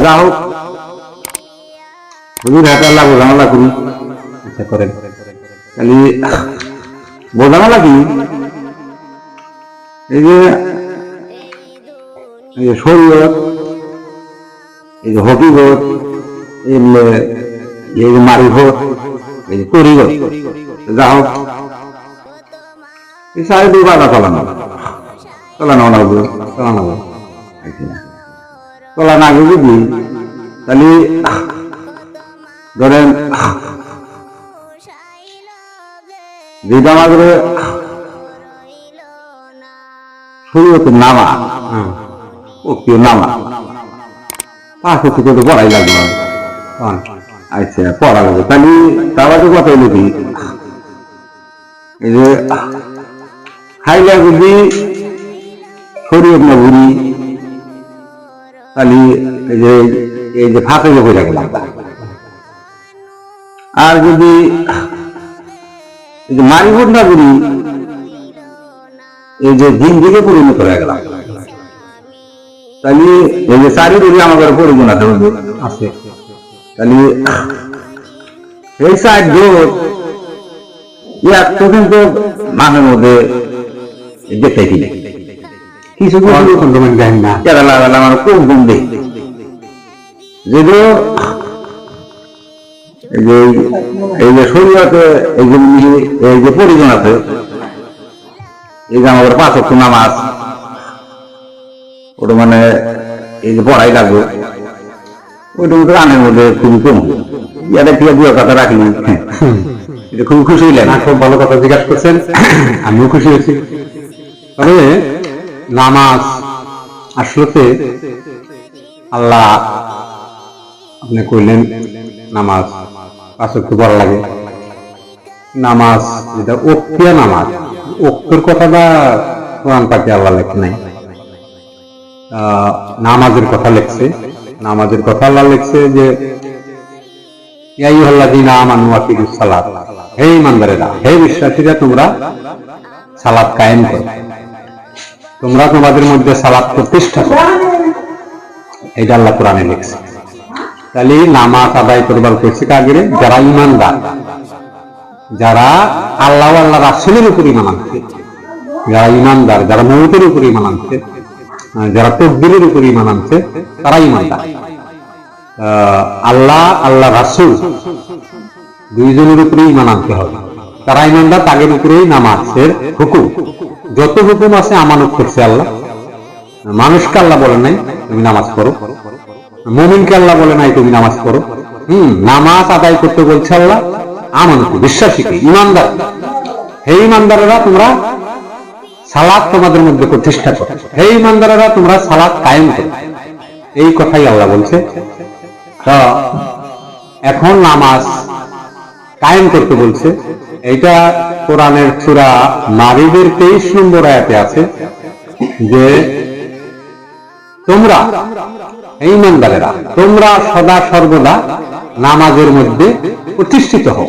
যা হোক হুজুর হাতে আল্লাহ বোঝামেলা করি আচ্ছা করেন। খালি বোঝামেলা কি এই যে শরীয়ত এই যে হকিগত এই যে মারিফত এই যে তরিগত যা হোক এই সাড়ে দুই বাধা চালানো না যদি তাহলে ধরেন যেটা আমাদের শরীয়তে নামা ওকেও নামা পাঁচ থেকে তো পড়াই লাগবে। আচ্ছা পড়া লাগবে তাহলে তারা তো কথা হইল কি এই যে খাইলা যদি শরীয়ত না ঘুরি তাহলে এই যে ফাঁকে যে হয়ে গেলাম। আর যদি এই যে মারিফত না করি এই যে দিন দিকে পরিণত হয়ে গেলাম তাহলে এই যে চারিদিকে আমাদের প্রয়োজন আছে তাহলে এই সাইড এত কিন্তু মানের মধ্যে দেখতে কিছু দেন না কেরালা আমার কোন গুণ দেয় যদিও এই যে শরীয়তে এই যে পরিজন আছে এই যে আমাদের 5 ওয়াক্ত নামাজ ওটা মানে এই যে পড়াই লাগবে ওইটা মতো রানের মধ্যে খুবই কম ইয়াদের ঠিক দুই কথা রাখলি এটা খুবই খুশি হইলেন। খুব ভালো কথা জিজ্ঞাসা করছেন, আমিও খুশি হয়েছি। তবে নামাজ আসলে আল্লাহ আপনি কইলেন নামাজ 5 ওয়াক্ত পড়া লাগে। নামাজ যেটা ওক্তিয়া নামাজ, ওক্তর কথাটা কোরআন পাকে আল্লাহ লেখে নাই, নামাজের কথা লেখছে। নামাজের কথা আল্লাহ লেখছে যে ইয়া আইয়ুহাল্লাযীনা আমানু আকিমুস সালাত, হে ঈমানদারেরা, হে বিশ্বাসীরা, তোমরা সালাত কায়েম করো, তোমরা তোমাদের মধ্যে সালাত প্রতিষ্ঠা করো। এটা আল্লাহ কোরআনে লিখছে। তাহলে নামাজ আদায় করবার কইছে কাগরে যারা ঈমানদার, যারা আল্লাহ আল্লাহ রাসূলের উপর ঈমান আনছে, যারা ঈমানদার, যারা মওতের উপর ঈমান আনছে, যারা তাকদীরের উপর ঈমান আনছে, তারা ঈমানদার। আল্লাহ আল্লাহ রাসূল দুইজনের উপরে ঈমান আনতে হবে, তারা ঈমানদার। তাদের উপরেই নামাজের হুকুম, যত হুকুম আছে আমানত করছে আল্লাহ। মানুষকে আল্লাহ বলে নাই তুমি নামাজ পড়ো, মুমিনকে আল্লাহ বলে নাই তুমি নামাজ পড়ো। নামাজ আদায় করতে বলছে আল্লাহ আমানত, বিশ্বাসীকে, ঈমানদার। হে ঈমানদারেরা, তোমরা সালাত তোমাদের মধ্যে প্রতিষ্ঠা করো, হে ঈমানদারেরা, তোমরা সালাত কায়েম করো। এই কথাই আল্লাহ বলছে। এখন নামাজ কায়েম করতে বলছে, এইটা কোরআনের সূরা মারিদের 23 নম্বর আয়াতে আছে যে তোমরা ঈমানদারেরা, তোমরা সদা সর্বদা নামাজের মধ্যে প্রতিষ্ঠিত হও,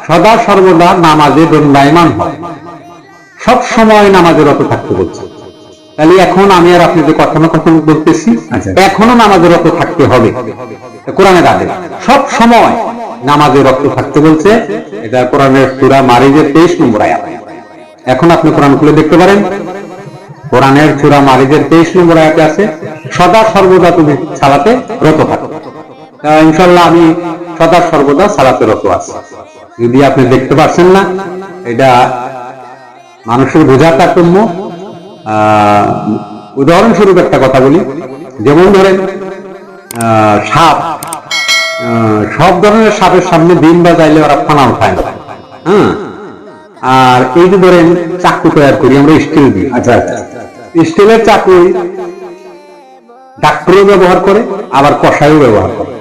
সদা সর্বদা নামাজে দণ্ডায়মান হও, সব সময় নামাজে রত থাকতে বলছে। তাহলে এখন আমি আর আপনি যে কখনো কখনো বলতেছি, এখনো নামাজে রত থাকতে হবে, কোরআনের আদেশ। সব সময় নামাজে রত থাকতে বলছে, এটা কোরআনের সূরা মারিদের 23 নম্বর আয়াত। এখন আপনি কোরআন খুলে দেখতে পারেন, কোরআনের সূরা মারিদের 23 নম্বর আয়াতে আছে সদা সর্বদা তুমি সালাতে রত থাকো। ইনশাআল্লাহ আমি সদা সর্বদা সালাতে রত আছি। যদি আপনি দেখতে পাচ্ছেন না, এটা মানুষের বোঝার তারতম্য। উদাহরণস্বরূপ একটা কথা বলি, যেমন ধরেন সাপ, সব ধরনের সাপের সামনে ডিম বাজাইলে ওরা ফানা উঠায় না। আর এই যে ধরেন চাকু তৈরি করি আমরা স্টিল দিয়ে, আচ্ছা স্টিলের চাকু ডাক্তারও ব্যবহার করে, আবার কষাইও ব্যবহার করে।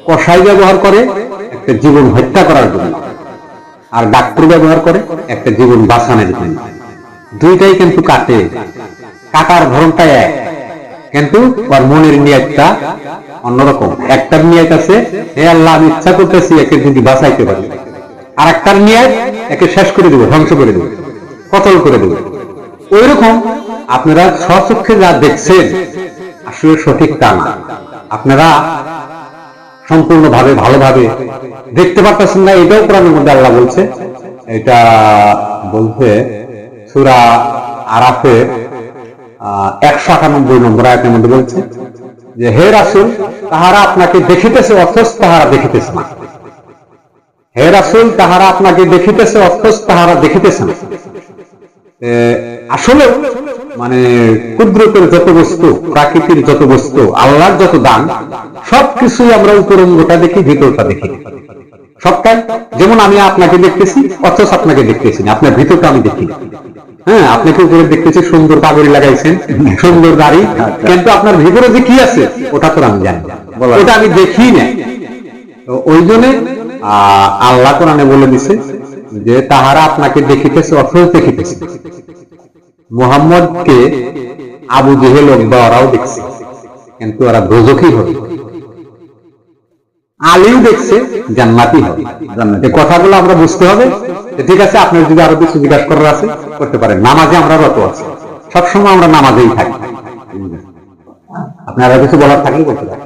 কষাই ব্যবহার করে একটা জীবন হত্যা করার জন্য, আর ডাক্তার ব্যবহার করে একটা জীবন বাঁচানোর জন্য। দুইটাই কিন্তু কাটে, কাটার ধরনটা এক, কিন্তু ওর মনের নিয়তটা অন্যরকম। একটার নিয়ত আছে হে আল্লাহ আমি ইচ্ছা করতেছি একে যদি বাঁচাইতে পারি, আর একটার নিয়ত একে শেষ করে দেবো, ধ্বংস করে দেবো, কতল করে দেবো। ওই রকম আপনারা স্বচক্ষে যা দেখছেন, আসলে সঠিক তা না। আপনারা সম্পূর্ণভাবে ভালোভাবে দেখতে পারতেছেন না, এটাও কোরআনের মধ্যে আল্লাহ বলছে। এটা বলতে সূরা আরাফের 198 নম্বর আয়াতের মধ্যে বলছে যে, হে রাসূল, তাহারা আপনাকে দেখিতেছে অথচ তাহারা দেখিতেছে না। হে রাসূল, তাহারা আপনাকে দেখিতেছে অথচ তাহারা দেখিতেছে না। আসলে মানে কুদরতের যত বস্তু, প্রাকৃতির যত বস্তু, আল্লাহর যত দান, সবকিছুই আমরা উপরঙ্গটা দেখি, ভিতরটা দেখি সবটাই। যেমন আমি আপনাকে দেখতেছি অথচ আপনাকে দেখতেছি না, আপনার ভিতরটা আমি দেখি। হ্যাঁ, আপনাকে উপরে দেখতেছি, সুন্দর পাগড়ি লাগাইছেন, সুন্দর দাড়ি, কিন্তু আপনার ভিতরে যে কি আছে ওটা তো আমি জানি, ওটা আমি দেখি না। তো ওই জন্য আল্লাহ কোরআনে বলে দিছে যে তাহারা আপনাকে দেখিতেছে অথচ দেখিতেছে। মুহাম্মদকে আবু জেহেল বা ওরাও দেখছে, কিন্তু ওরা দোজখী হবে। আলীও দেখছে, জান্নাতি হবে। এই কথাগুলো আমরা বুঝতে হবে। ঠিক আছে, আপনার যদি আরো কিছু জিজ্ঞাসা করার আছে করতে পারেন। নামাজে আমরা রত আছি, সবসময় আমরা নামাজেই থাকি। আপনারা কিছু বলার থাকলে করতে পারেন।